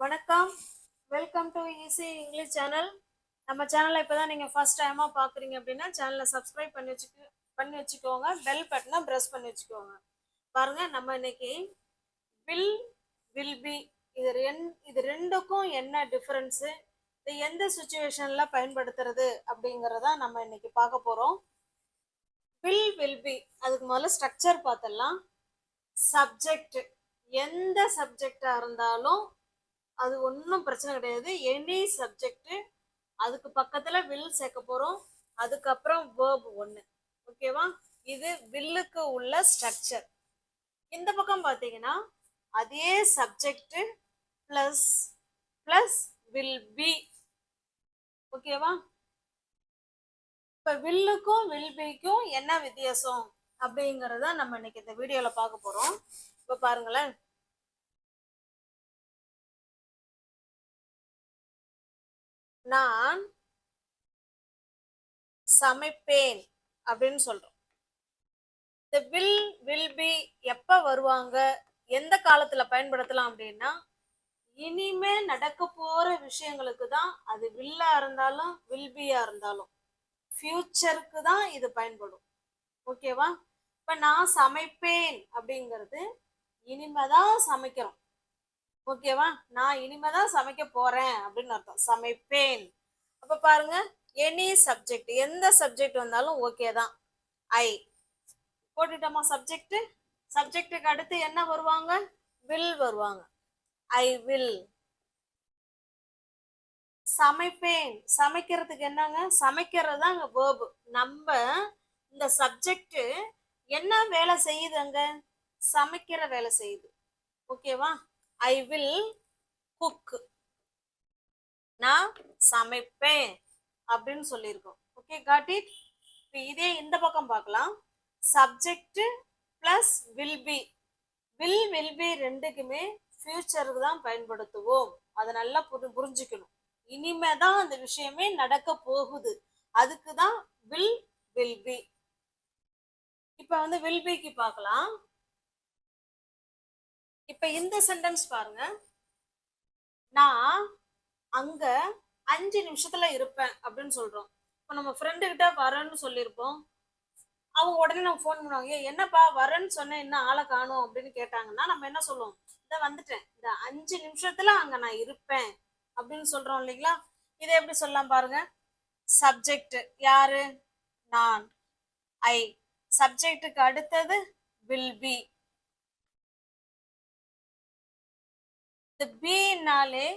வணக்கம், welcome to easy English channel. நம்ம சேனலை இப்போ தான் நீங்கள் ஃபர்ஸ்ட் டைமாக பார்க்குறீங்க அப்படின்னா சேனலை சப்ஸ்கிரைப் பண்ணி வச்சுக்கோங்க. பெல் பட்டனை ப்ரெஸ் பண்ணி வச்சுக்கோங்க. பாருங்க, நம்ம இன்னைக்கு வில் வில் பி இது ரெண்டுக்கும் என்ன டிஃப்ரென்ஸு, இது எந்த சுச்சுவேஷனில் பயன்படுத்துறது அப்படிங்கிறத நம்ம இன்னைக்கு பார்க்க போகிறோம். வில் பி அதுக்கு முதல்ல ஸ்ட்ரக்சர் பார்த்துடலாம். சப்ஜெக்ட், எந்த சப்ஜெக்டாக இருந்தாலும் அது ஒன்றும் பிரச்சனை கிடையாது. எனி சப்ஜெக்ட், அதுக்கு பக்கத்துல வில் சேர்க்க போறோம். அதுக்கப்புறம் வேர்ப் ஒன்று. ஓகேவா? இது வில்லுக்கு உள்ள ஸ்ட்ரக்சர். இந்த பக்கம் பார்த்தீங்கன்னா அதே subject plus plus will be. ஓகேவா? இப்ப வில்லுக்கும் வில் பிக்கும் என்ன வித்தியாசம் அப்படிங்கிறத நம்ம இன்னைக்கு இந்த வீடியோல பார்க்க போறோம். இப்ப பாருங்களேன், நான் சமைப்பேன் அப்படின்னு சொல்றோம். இந்த வில் பி எப்ப வருவாங்க, எந்த காலத்துல பயன்படுத்தலாம் அப்படின்னா, இனிமே நடக்க போற விஷயங்களுக்கு தான். அது வில்லா இருந்தாலும் வில் பியா இருந்தாலும் ஃபியூச்சருக்கு தான் இது பயன்படும். ஓகேவா? இப்ப நான் சமைப்பேன் அப்படிங்கிறது இனிமேதான் சமைக்கிறோம். ஓகேவா? நான் இனிமேதான் சமைக்க போறேன் அப்படின்னு அர்த்தம். சமைப்பேன். அப்ப பாருங்க, எனி சப்ஜெக்ட், எந்த சப்ஜெக்ட் வந்தாலும் ஓகே தான். ஐ போட்டுட்டோமா சப்ஜெக்ட். சப்ஜெக்டுக்கு அடுத்து என்ன வருவாங்க? வில் வருவாங்க. I will. சமைப்பேன், சமைக்கிறதுக்கு என்னங்க? சமைக்கிறது தான் அங்க வேர்பு. நம்ம இந்த சப்ஜெக்ட் என்ன வேலை செய்யுது? அங்க சமைக்கிற வேலை செய்யுது. ஓகேவா? ஐ வில் குக், நான் சமைப்பேன் அப்படின்னு சொல்லியிருக்கோம். Okay, got it. இதே இந்த பக்கம் பார்க்கலாம். Subject plus will be. Will be ரெண்டுக்குமே ஃபியூச்சருக்கு தான் பயன்படுத்துவோம். அதை நல்லா புரிஞ்சுக்கணும். இனிமேதான் அந்த விஷயமே நடக்க போகுது, அதுக்கு தான் வில் பி. இப்ப வில் பிக்கு பார்க்கலாம். இப்ப இந்த சென்டென்ஸ் பாருங்க, நான் அங்க 5 நிமிஷத்துல இருப்பேன் அப்படின்னு சொல்றோம். இப்ப நம்ம ஃப்ரெண்டு கிட்ட வரேன்னு சொல்லியிருப்போம். அவங்க உடனே நம்ம ஃபோன் பண்ணுவாங்க, என்னப்பா வரேன்னு சொன்னேன், என்ன ஆளை காணும் அப்படின்னு கேட்டாங்கன்னா நம்ம என்ன சொல்லுவோம்? இதை வந்துட்டேன், இந்த 5 நிமிஷத்துல அங்க நான் இருப்பேன் அப்படின்னு சொல்றோம் இல்லைங்களா? இதை எப்படி சொல்லலாம் பாருங்க. சப்ஜெக்ட் யாரு? நான், ஐ. சப்ஜெக்டுக்கு அடுத்தது வில் பி. இந்த பின்னாலே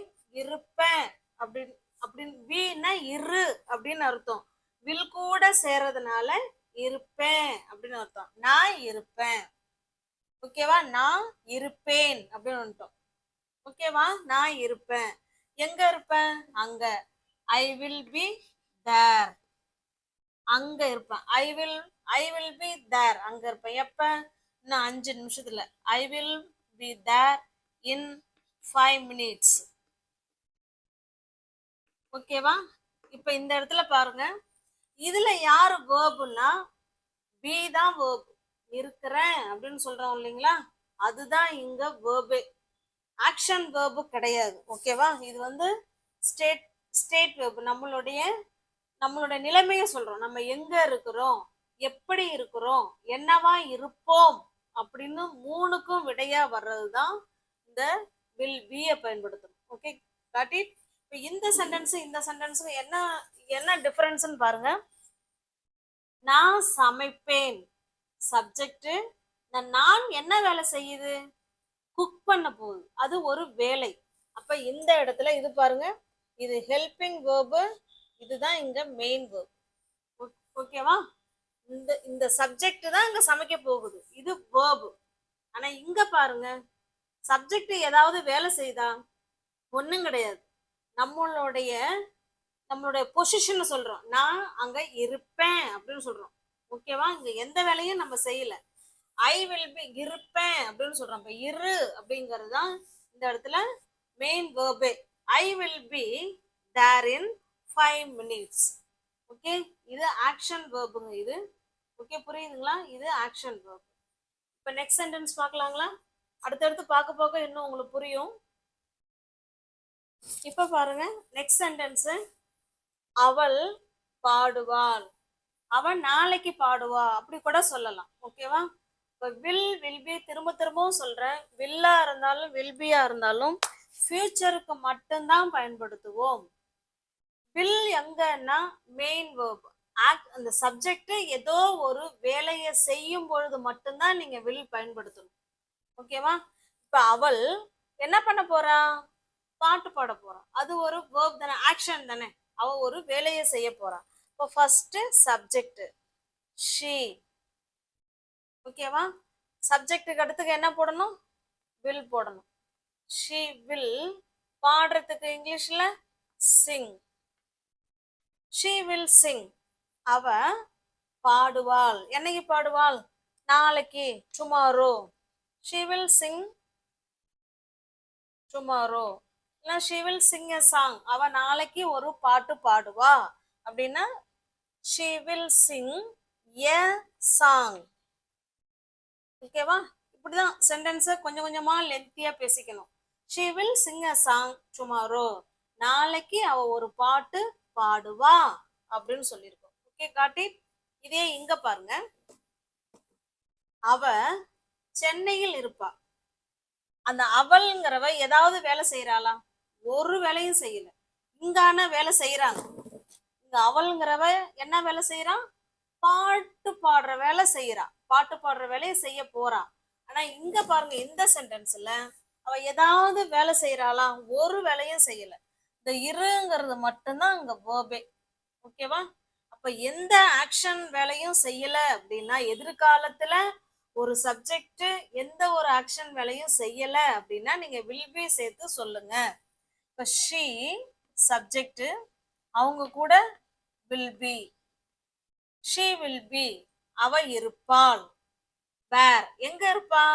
இருப்பேன் அப்படின்னு அப்படின்னு பின்னா இரு அப்படின்னு அர்த்தம். வில் கூட சேர்றதுனால இருப்பேன் அப்படின்னு அர்த்தம். நான் இருப்பேன். ஓகேவா? நான் இருப்பேன் அப்படின்னு வந்துட்டோம். ஓகேவா? நான் இருப்பேன். எங்க இருப்பேன்? அங்க. I will be there. அங்க இருப்பேன். I will be there. அங்க இருப்பேன். எப்ப? இன்னும் 5 நிமிஷத்துல. I will be there in 5 minutes. ஓகேவா? இப்ப இந்த இடத்துல பாருங்க, இதுல யாரு வேர்புன்னா பி தான் வேர்பு. இருக்கிறேன் அப்படின்னு சொல்றோம் இல்லைங்களா? அதுதான் இங்க வேர்பே. ஆக்ஷன் வேர்பு கிடையாது. ஓகேவா? இது ஸ்டேட் வேர்பு. நம்மளுடைய நிலைமையை சொல்றோம். நம்ம எங்க இருக்கிறோம், எப்படி இருக்கிறோம், என்னவா இருப்போம் அப்படின்னு 3க்கும் விடையா வர்றதுதான் இந்த வில் பிய பயன்படுத்தணும். Okay, got it. இப்ப இந்த சென்டென்ஸுக்கு என்ன டிஃபரன்ஸ்னு பாருங்க. நான் சமைப்பேன் சப்ஜெக்ட். நான் என்ன வேலை செய்யுது? குக் பண்ண போகுது. அது ஒரு வேலை. அப்ப இந்த இடத்துல இது பாருங்க, இது ஹெல்பிங் வேர்பு, இதுதான் இங்க மெயின் வேர்ப். ஓகேவா? இந்த சப்ஜெக்ட் தான் இங்க சமைக்க போகுது, இது வேர்பு. ஆனா இங்க பாருங்க, சப்ஜெக்ட் ஏதாவது வேலை செய்தா? ஒண்ணும் கிடையாது. நம்மளுடைய பொசிஷன் சொல்றோம். நான் அங்க இருப்பேன் அப்படின்னு சொல்றோம். ஓகேவா? இங்க எந்த வேலையும் நம்ம செய்யல. ஐ வில் பி, இருப்பேன் அப்படின்னு சொல்றோம். இப்ப இரு அப்படிங்கிறது தான் இந்த இடத்துல மெயின் வேர்பே. I will be there in 5 minutes. Okay, இது ஆக்ஷன் வேர்புங்க இது. ஓகே, புரியுதுங்களா? இது ஆக்ஷன் வேர்ப். இப்ப நெக்ஸ்ட் சென்டென்ஸ் பார்க்கலாங்களா? அடுத்தடுத்து பார்க்க இன்னும் உங்களுக்கு புரியும். இப்ப பாருங்க நெக்ஸ்ட் சென்டென்ஸ், அவள் பாடுவாள். அவன் நாளைக்கு பாடுவா அப்படி கூட சொல்லலாம். ஓகேவா? இப்ப வில் பி திரும்ப திரும்பவும் சொல்றேன், வில்லா இருந்தாலும் வில்பியா இருந்தாலும் ஃபியூச்சருக்கு மட்டும்தான் பயன்படுத்துவோம். வில் எங்கன்னா மெயின் வேர்ப், அந்த சப்ஜெக்ட் ஏதோ ஒரு வேலையை செய்யும் பொழுது மட்டும்தான் நீங்க வில் பயன்படுத்தணும். ஓகேவா? இப்ப அவள் என்ன பண்ண போறா? பாட்டு பாட போறா. அது ஒரு வேர்ப் தானே, ஆக்ஷன் தானே. அவ ஒரு வேலையை செய்ய போறா. இப்போ ஃபர்ஸ்ட் சப்ஜெக்ட் ஷீ. ஓகேவா? சப்ஜெக்ட்டுக்கு அடுத்துக்கு என்ன போடணும்? வில் போடணும். She will. பாடுறதுக்கு இங்கிலீஷ்ல சிங். She will Singh. அவ பாடுவாள். என்னைக்கு பாடுவாள்? நாளைக்கு, tomorrow. She will sing tomorrow. இல்ல she will sing a song. அவ நாளைக்கு ஒரு பாட்டு பாடுவா அப்படின்னா she will sing a song. ஓகேவா? இப்படிதான் சென்டென்ஸை கொஞ்சம் கொஞ்சமா லென்த்தியா பேசிக்கணும். She will sing a song tomorrow. நாளைக்கு அவ ஒரு பாட்டு பாடுவா அப்படின்னு சொல்லியிருக்கோம். ஓகே காட்டி. இதே இங்க பாருங்க, அவ சென்னையில் இருப்பா. அந்த அவள்ங்கிறவ ஏதாவது வேலை செய்யறாளா? ஒரு வேலையும் செய்யல. இங்கான வேலை செய்யறாங்க. இங்க அவள்ங்கிறவ என்ன வேலை செய்யறான்? பாட்டு பாடுற வேலை செய்யறா. பாட்டு பாடுற வேலையை செய்ய போறா. ஆனா இங்க பாருங்க, இந்த சென்டென்ஸ்ல அவ ஏதாவது வேலை செய்யறாளா? ஒரு வேலையும் செய்யல. இந்த இருங்கிறது மட்டும்தான் அங்க வேர்பே. ஓகேவா? அப்ப எந்த ஆக்ஷன் வேலையும் செய்யல அப்படின்னா, எதிர்காலத்துல ஒரு சப்ஜெக்ட் எந்த ஒரு ஆக்ஷன் வேலையும் செய்யல அப்படின்னா நீங்க வில் பி சேர்த்து சொல்லுங்க. இப்ப ஷீ சப்ஜெக்ட், அவங்க கூட will be. She will be. அவ இருப்பாள். வேர் எங்க இருப்பா?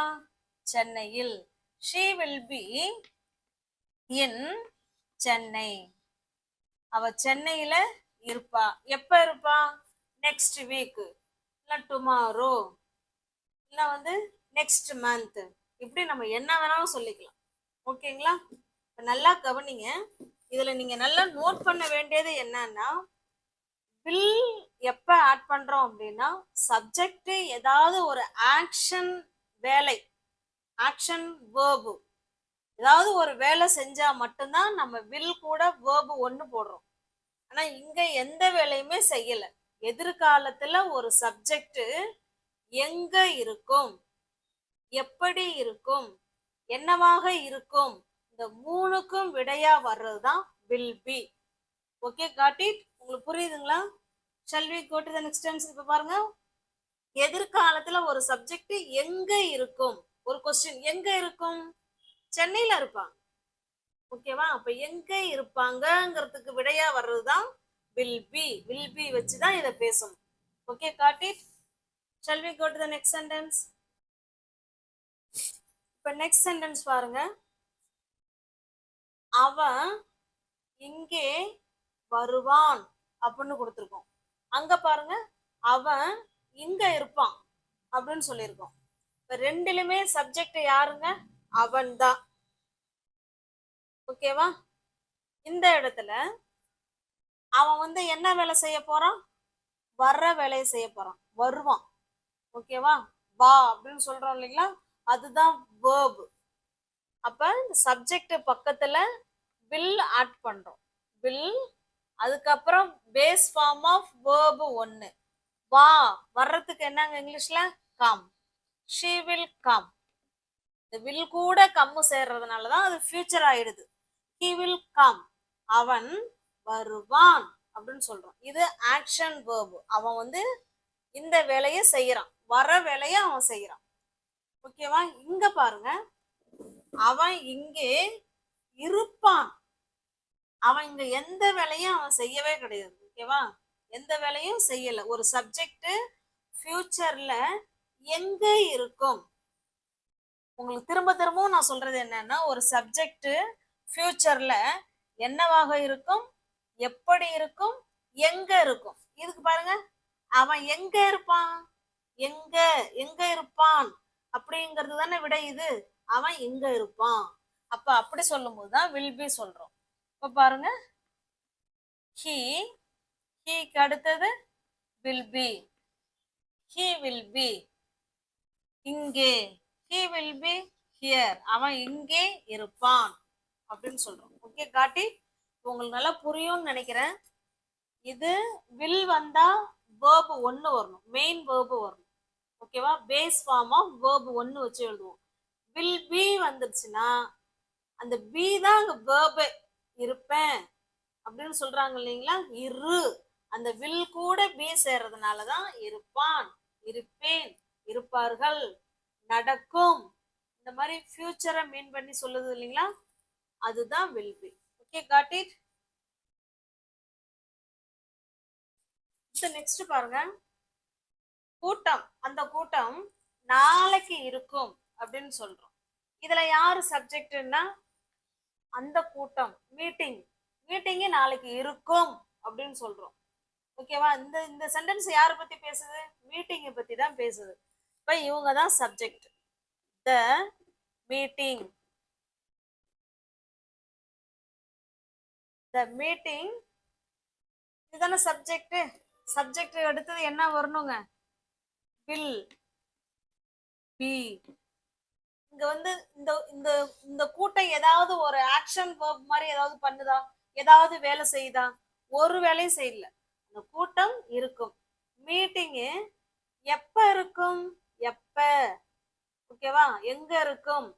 சென்னையில். She will be in Chennai. அவ சென்னையில இருப்பா. எப்ப இருப்பா? நெக்ஸ்ட் வீக், இல்ல டுமாரோ, இல்ல நெக்ஸ்ட் மந்த். இப்படி நம்ம என்ன வேணாலும் சொல்லிக்கலாம். ஓகேங்களா? நல்லா கவனிங்க. இதுல நீங்க நல்லா நோட் பண்ண வேண்டியது என்னன்னா, வில் எப்ப ஆட் பண்றோம் அப்படின்னா, சப்ஜெக்ட் ஏதாவது ஒரு ஆக்ஷன் வேலை, ஆக்ஷன் வேர்பு ஏதாவது ஒரு வேலை செஞ்சா மட்டும்தான் நம்ம வில் கூட வேர்பு ஒண்ணு போடுறோம். ஆனா இங்க எந்த வேலையுமே செய்யல. எதிர்காலத்துல ஒரு சப்ஜெக்ட் எங்க இருக்கும், எப்படி இருக்கும், என்னவாக இருக்கும், இந்த மூணுக்கும் விடையா வர்றதுதான் will be. Okay got it? உங்களுக்கு புரியுதுங்களா? Shall we go to the next tense. இப்ப பாருங்க, எதிர்காலத்துல ஒரு சப்ஜெக்ட் எங்க இருக்கும். ஒரு கொஸ்டின், எங்க இருக்கும்? சென்னையில இருப்பாங்க. ஓகேவா? அப்ப எங்க இருப்பாங்கங்கிறதுக்கு விடையா வர்றதுதான் வில் பி. வில் பி வச்சுதான் இதை பேசணும். Okay got it? Shall we go to the next sentence. இப்ப நெக்ஸ்ட் சென்டென்ஸ் பாருங்க, அவன் இங்கே வருவான் அப்படின்னு கொடுத்துருக்கோம். அங்க பாருங்க, அவன் இங்க இருப்பான் அப்படின்னு சொல்லியிருக்கோம். இப்ப ரெண்டுலுமே சப்ஜெக்ட் யாருங்க? அவன் தான். ஓகேவா? இந்த இடத்துல அவன் என்ன வேலை செய்ய போறான்? வர்ற வேலையை செய்ய போறான். வருவான். ஓகேவா? வா அப்படின்னு சொல்றோம் இல்லைங்களா, அதுதான் வேர்ப். அப்ப சப்ஜெக்ட் பக்கத்துல வில் ஆட் பண்றோம். வில், அதுக்கப்புறம் பேஸ் ஃபார்ம் ஆஃப் வேர்ப் ஒன்னு. வா வர்றதுக்கு என்னங்க இங்கிலீஷ்ல? கம். She will come. இந்த வில் கூட கம்மு சேர்றதுனாலதான் அது ஃபியூச்சர் ஆயிடுது. He will come. அவன் வருவான் அப்படின்னு சொல்றோம். இது ஆக்ஷன் வேர்ப். அவன் இந்த வேலையை செய்யறான், வர வேலையை அவன் செய்யறான். ஓகேவா? இங்க பாருங்க, அவன் இங்கே இருப்பான். அவன் இங்க எந்த வேலையும் அவன் செய்யவே கிடையாது. ஓகேவா? எந்த வேலையும் செய்யல. ஒரு சப்ஜெக்ட் ஃபியூச்சர்ல எங்க இருக்கும்? உங்களுக்கு திரும்ப திரும்பவும் நான் சொல்றது என்னன்னா, ஒரு சப்ஜெக்ட் ஃபியூச்சர்ல என்னவாக இருக்கும், எப்படி இருக்கும், எங்க இருக்கும். இதுக்கு பாருங்க, அவன் எங்க இருப்பான், எங்க எங்க இருப்பான் அப்படிங்கிறது தானே விடை. இது அவன் எங்க இருப்பான். அப்ப அப்படி சொல்லும் போதுதான் வில் பி சொல்றோம். இப்ப பாருங்க, he க்கு அடுத்தது will be, he will be. இங்கே he will be here, அவன் இங்கே இருப்பான் அப்படின்னு சொல்றோம். ஓகே, காட்டி உங்களுக்கு நல்லா புரியும்னு நினைக்கிறேன். இது will வந்தா verb 1 வரணும், மெயின் verb வரணும். ஓகேவா, பேஸ் ஃபார்ம் ஆஃப் verb 1 வச்சு எழுதுவோம். will be வந்துருச்சுன்னா அந்த be தான் அங்க verb, இருப்பேன் அப்படின்னு சொல்றாங்க இல்லைங்களா, இரு, அந்த will கூட be சேர்றதுனாலதான் இருப்பான், இருப்பேன், இருப்பார்கள், நடக்கும், இந்த மாதிரி ஃபியூச்சரை மீன் பண்ணி சொல்லுது இல்லைங்களா, அதுதான் will be. Okay, got it. Next பாருங்க, கூட்டம், அந்த கூட்டம் நாளைக்கு இருக்கும் அப்படின்னு சொல்றோம். இதுல யாரு சப்ஜெக்ட்னா அந்த கூட்டம், மீட்டிங், மீட்டிங் நாளைக்கு இருக்கும் அப்படின்னு சொல்றோம். ஓகேவா, இந்த இந்த சென்டென்ஸ் யாரை பத்தி பேசுது, மீட்டிங்கை பத்தி தான் பேசுது. இப்ப இவங்க தான் subject, the meeting, the meeting, இதுதானே சப்ஜெக்ட். சப்ஜெக்ட் அடுத்தது என்ன வரணுங்க, will be. இங்க வந்து இந்த இந்த இந்த கூட்டம் ஏதாவது ஒரு ஆக்ஷன் verb மாதிரி ஏதாவது பண்ணுதா, ஏதாவது வேலை செய்யுதா, ஒரு வேலையும் செய்யல. அந்த கூட்டம் இருக்கும். மீட்டிங் எப்ப இருக்கும், எப்ப, ஓகேவா, எங்க இருக்கும்,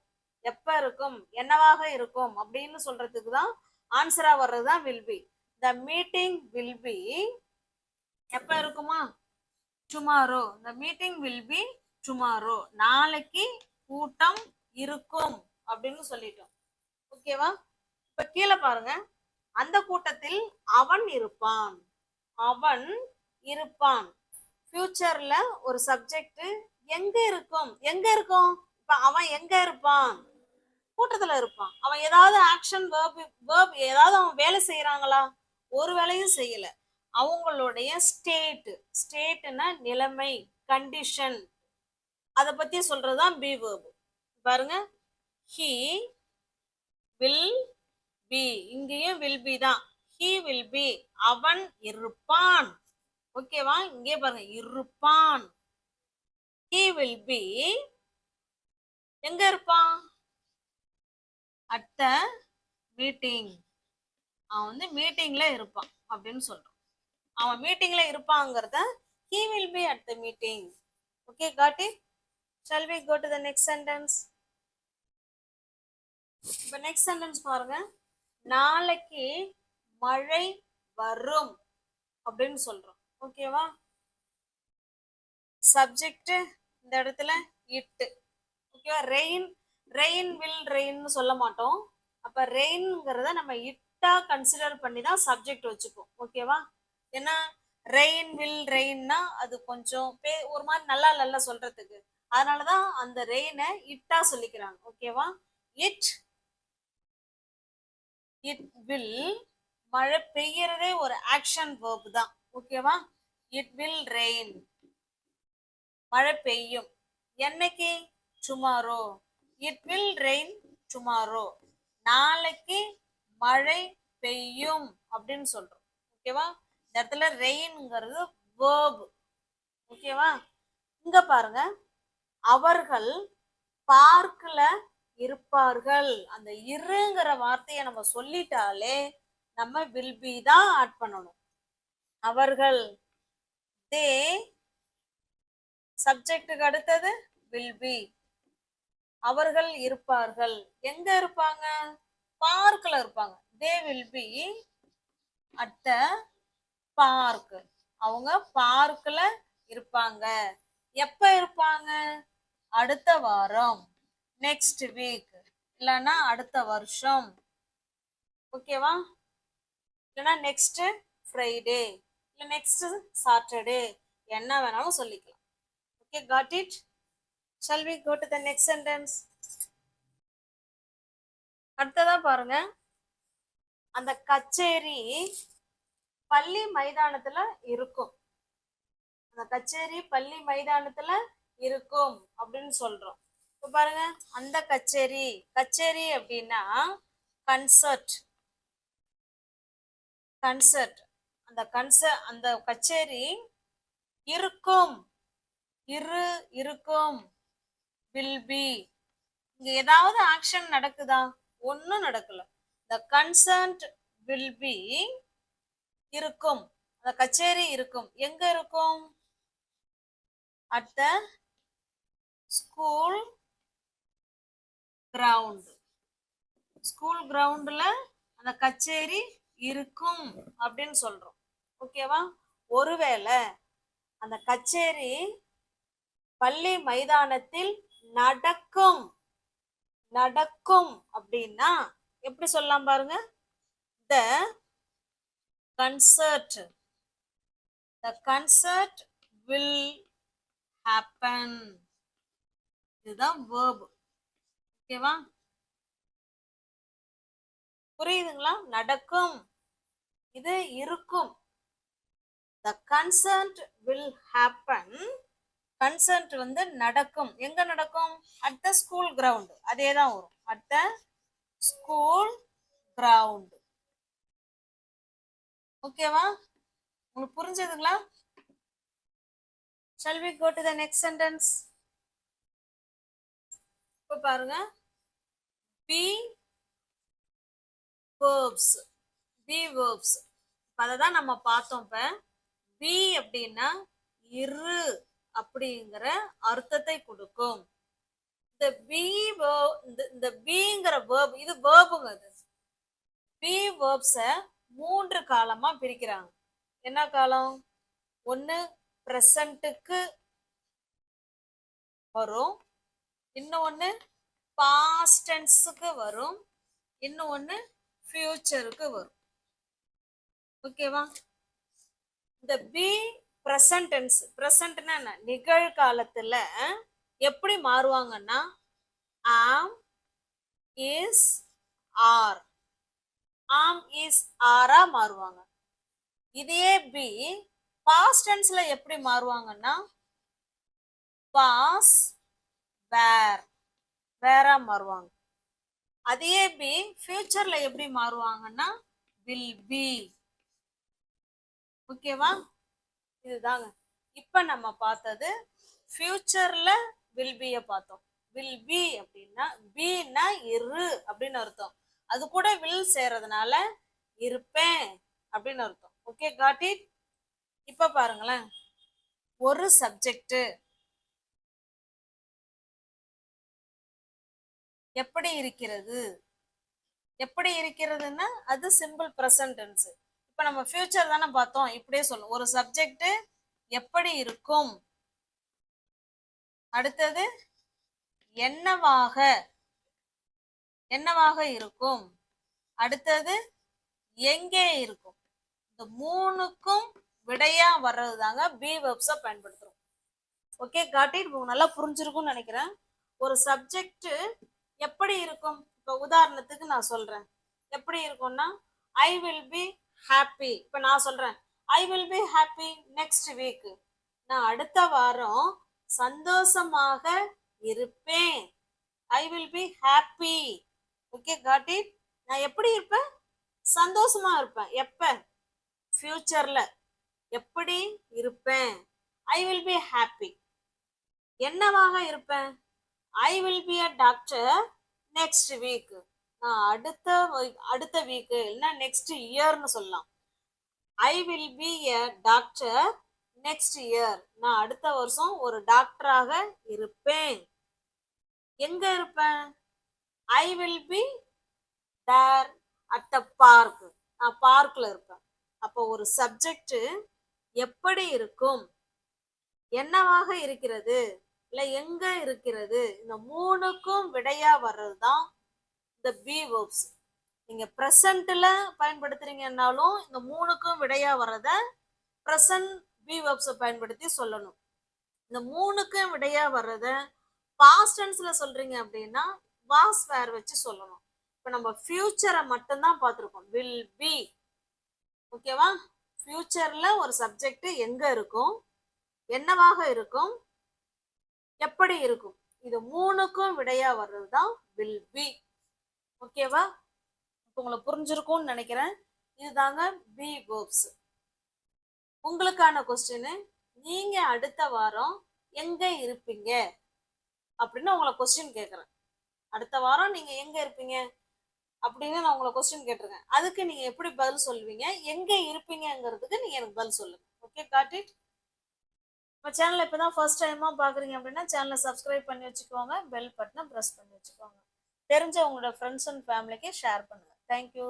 எப்ப இருக்கும், என்னவாக இருக்கும் அப்படின்னு சொல்றதுக்கு தான் ஆன்சரா வர்றதுதான் will be. the meeting will be, எப்ப இருக்குமா, tomorrow, the meeting will be tomorrow, நாளைக்கு கூட்டம் இருக்கும் அப்படின்னு சொல்லிட்டோம். ஓகேவா, இப்ப கீழே பாருங்க, அந்த கூட்டத்தில் அவன் இருப்பான், அவன் இருப்பான், ஃபியூச்சர்ல ஒரு சப்ஜெக்ட், எங்க இருக்கும், எங்க இருக்கும், இப்ப அவன் எங்க இருப்பான், கூட்டத்துல இருப்பான். அவன் ஏதாவது ஆக்ஷன் வேர்ப் ஏதாவது அவன் வேலை செய்யறாங்களா, ஒரு வேலையும் செய்யல. அவங்களுடைய ஸ்டேட்னா நிலைமை, கண்டிஷன், அதை பத்தி சொல்றதுதான் பி வேர்ப். பாருங்க, he will be, இங்கேயும் will be தான், he will be, அவன் இருப்பான். ஓகேவா, இங்கே பாருங்க, இருப்பான், he will be, எங்க இருப்பான், at the meeting, அவன் வந்து மீட்டிங்ல இருப்பான் அப்படின்னு சொல்றான். அவன் மீட்டிங்ல இருப்பாங்கிறத he will be at the meeting. Okay, got it? Shall we go to the next sentence? இப்ப நெக்ஸ்ட் சென்டென்ஸ் பாருங்க, நாளைக்கு மழை வரும் அப்படின்னு சொல்றோம். ஓகேவா, சப்ஜெக்ட் இந்த இடத்துல இட். ஓகேவா, ரெயின், ரெயின் வில் ரெயின்னு சொல்ல மாட்டோம். அப்ப ரெயின்ங்கிறத நம்ம இட்டா கன்சிடர் பண்ணி தான் சப்ஜெக்ட் வச்சுப்போம். ஓகேவா, ஏன்னா ரெயின் வில் ரெயின்னா அது கொஞ்சம் ஒரு மாதிரி நல்லா நல்லா சொல்றதுக்கு, அதனாலதான் அந்த ரெயினை இட்டா சொல்லிக்கிறாங்க. ஓகேவா, இட் வில், மழை பெய்யறதே ஒரு ஆக்ஷன் வேர்ப் தான். ஓகேவா, இட் வில் ரெயின், மழை பெய்யும், என்னைக்கு, tomorrow, it will rain tomorrow, நாளைக்கு மழை பெய்யும் அப்படின்னு சொல்றோம். ஓகேவா, இந்த இடத்துல ரெயின்ங்கிறது வேர்ப். ஓகேவா, இங்க பாருங்க, அவர்கள் பார்க்ல இருப்பார்கள், அந்த இருங்கிற வார்த்தையை நம்ம சொல்லிட்டாலே நம்ம will be தான் ஆட் பண்ணணும். அவர்கள், தே, சப்ஜெக்டுக்கு அடுத்தது will be, அவர்கள் இருப்பார்கள், எங்க இருப்பாங்க, பார்க்ல இருப்பாங்க, they will be at the park, அவங்க பார்க்ல இருப்பாங்க, எப்ப இருப்பாங்க, அடுத்த வாரம், நெக்ஸ்ட் வீக், இல்லைன்னா அடுத்த வருஷம். ஓகேவா, இல்லைன்னா நெக்ஸ்ட் ஃப்ரைடே, இல்லை நெக்ஸ்ட் சாட்டர்டே, என்ன வேணாலும் சொல்லிக்கலாம். Okay, got it. Shall we go to the next sentence? அடுத்ததா பாருங்க, அந்த கச்சேரி பள்ளி மைதானத்துல இருக்கும், அந்த கச்சேரி பள்ளி மைதானத்துல இருக்கும் அப்படின்னு சொல்றோம். இப்ப பாருங்க, அந்த கச்சேரி, கச்சேரி அப்படின்னா கன்சர்ட், கன்சர்ட், அந்த கச்சேரி இருக்கும், இருக்கும், will be. இங்க ஏதாவது ஆக்ஷன் நடக்குதா? ஒன்னும் நடக்கல. the concert will be இருக்கும், அந்த கச்சேரி இருக்கும். எங்க இருக்கும்? at the school ground. School கிரவுண்ட்ல அந்த கச்சேரி இருக்கும் அப்படின்னு சொல்றோம். ஓகேவா? ஒருவேளை அந்த கச்சேரி பள்ளி மைதானத்தில் நடக்கும், அப்படின்னா எப்படி சொல்லலாம் பாருங்க. the concert will happen. இதுதான் verb. ஓகேவா? புரியுதுங்களா? நடக்கும், இது இருக்கும். the concert will happen. Concert வந்து நடக்கும். எங்க நடக்கும்? at the school ground. அதேதான் வரும். at the school ground. ஓகேவா? உங்களுக்கு புரிஞ்சதுங்களா? shall we go to the next sentence? இப்ப பாருங்க, be verbs. அததான் நம்ம பார்த்தோம். இப்ப be அப்படின்னா இரு அப்படிங்கிற அர்த்தத்தை கொடுக்கும். இந்த இந்த பீங்கிற வேர்ப், இது வேர்புங்க. பி வேர்ப்ஸ 3 காலமா பிரிக்கிறாங்க. என்ன காலம்? ஒன்னு பிரசன்ட்டுக்கு வரும், இன்னொன்னு பாஸ்ட் டென்ஸுக்கு வரும், இன்னொன்னு ஃபியூச்சருக்கு வரும். ஓகேவா? இந்த பி பிரசன்ட் டென்ஸ், பிரசன்ட்னா என்ன? நிகழ்காலத்துல எப்படி மாறுவாங்கன்னா ஆம், இஸ், ஆர். ஆம், இஸ், ஆரா மாறுவாங்க. இதே பி பாஸ்ட் டென்ஸ்ல எப்படி மாறுவாங்கன்னா வாஸ், வேர், வேரா மாறுவாங்க. அதே பி ஃபியூச்சர்ல எப்படி மாறுவாங்கன்னா வில் பி. ஓகேவா? இதுதாங்க இப்ப நம்ம பார்த்தது. ஃபியூச்சர்ல வில் பிய பார்த்தோம். வில் பி அப்படின்னா பீனா இரு அப்படின்னு அர்த்தம். அது கூட வில் சேர்றதுனால இருப்பேன் அப்படின்னு அர்த்தம். Okay, got it? இப்ப பாருங்களேன், ஒரு சப்ஜெக்ட் எப்படி இருக்கிறது? எப்படி இருக்கிறதுன்னா அது சிம்பிள் பிரசன்ட் டென்ஸ். இப்ப நம்ம ஃபியூச்சர் தானே பார்த்தோம். இப்படியே சொல்லும், ஒரு சப்ஜெக்ட் எப்படி இருக்கும். அடுத்தது என்னவாக, என்னவாக இருக்கும். அடுத்தது எங்கே இருக்கும். இந்த 3க்கும் விடையா வர்றது தாங்க பி வெர்ப்ஸை பயன்படுத்துறோம். Okay, got it? நல்லா புரிஞ்சிருக்கும்னு நினைக்கிறேன். ஒரு சப்ஜெக்ட் எப்படி இருக்கும்? இப்ப உதாரணத்துக்கு நான் சொல்றேன். எப்படி இருக்கும்னா ஐ வில் பி ஹாப்பி. இப்ப நான் சொல்றேன் I will be happy next week. நான் அடுத்த வாரம் சந்தோஷமாக இருப்பேன். I will be happy. Okay, got it? நான் எப்படி இருப்பேன்? சந்தோஷமா இருப்பேன். எப்ப? ஃபியூச்சர்ல. எப்படி இருப்பேன்? I will be happy. என்னவாக இருப்பேன்? I will be a doctor next week. நான் அடுத்த வீக் இல்லைன்னா நெக்ஸ்ட் இயர்னு சொல்லலாம். I will be a doctor next year. நான் அடுத்த வருஷம் ஒரு டாக்டராக இருப்பேன். எங்க இருப்பேன்? I will be there at the park. நான் பார்க்ல இருப்பேன். அப்போ ஒரு சப்ஜெக்ட் எப்படி இருக்கும், என்னவாக இருக்கிறது, இல்ல எங்க இருக்கிறது, இந்த 3க்கும் விடையா வர்றதுதான் இந்த பி வெர்ப்ஸ். நீங்க பிரசன்ட்ல பயன்படுத்துறீங்கன்னாலும் இந்த 3க்கும் விடையா வர்றத பிரசன்ட் பி வெர்ப்ஸை பயன்படுத்தி சொல்லணும். இந்த 3க்கும் விடையா வர்றத பாஸ்ட் டென்ஸ்ல சொல்றீங்க அப்படின்னா வாஸ், வேர் வச்சு சொல்லணும். இப்ப நம்ம ஃபியூச்சரை மட்டும்தான் பார்த்துருக்கோம், வில் பி. ஓகேவா? ஃபியூச்சர்ல ஒரு சப்ஜெக்ட் எங்க இருக்கும், என்னவாக இருக்கும், எப்படி இருக்கும், இது 3க்கும் விடையா வர்றதுதான் வில் பி. ஓகேவா? உங்களுக்கு புரிஞ்சிருக்கும்னு நினைக்கிறேன். இதுதாங்க பி வேர்ப்ஸ். உங்களுக்கான கொஸ்டின், நீங்க அடுத்த வாரம் எங்க இருப்பீங்க அப்படின்னு உங்களை கொஸ்டின் கேட்குறேன். அடுத்த வாரம் நீங்க எங்க இருப்பீங்க அப்படின்னு நான் உங்களை கொஸ்டின் கேட்டிருக்கேன். அதுக்கு நீங்க எப்படி பதில் சொல்லுவீங்க, எங்க இருப்பீங்கிறதுக்கு நீங்க எனக்கு பதில் சொல்லுங்க. Okay, got it. நம்ம சேனலை இப்பதான் ஃபர்ஸ்ட் டைமா பாக்குறீங்க அப்படின்னா சேனலை சப்ஸ்கிரைப் பண்ணி வச்சுக்கோங்க, பெல் பட்டனை ப்ரெஸ் பண்ணி வச்சுக்கோங்க. தெரிஞ்ச உங்களோட ஃப்ரெண்ட்ஸ் அண்ட் ஃபேமிலிக்கு ஷேர் பண்ணுங்க. தேங்க்யூ.